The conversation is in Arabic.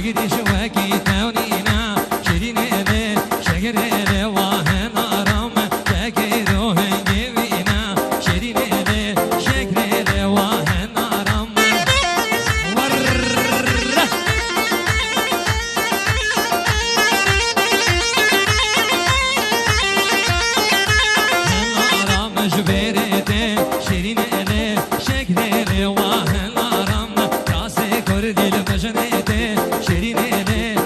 عقدي شواكي ثونينا شيرين لي شقر لي واهن آرام شاكر وهنجي بينا شيرين لي شقر لي واهن آرام آرام جبيرتي شيرين لي شقر لي واهن آرام راسي كردي المجنيتي شيرين لي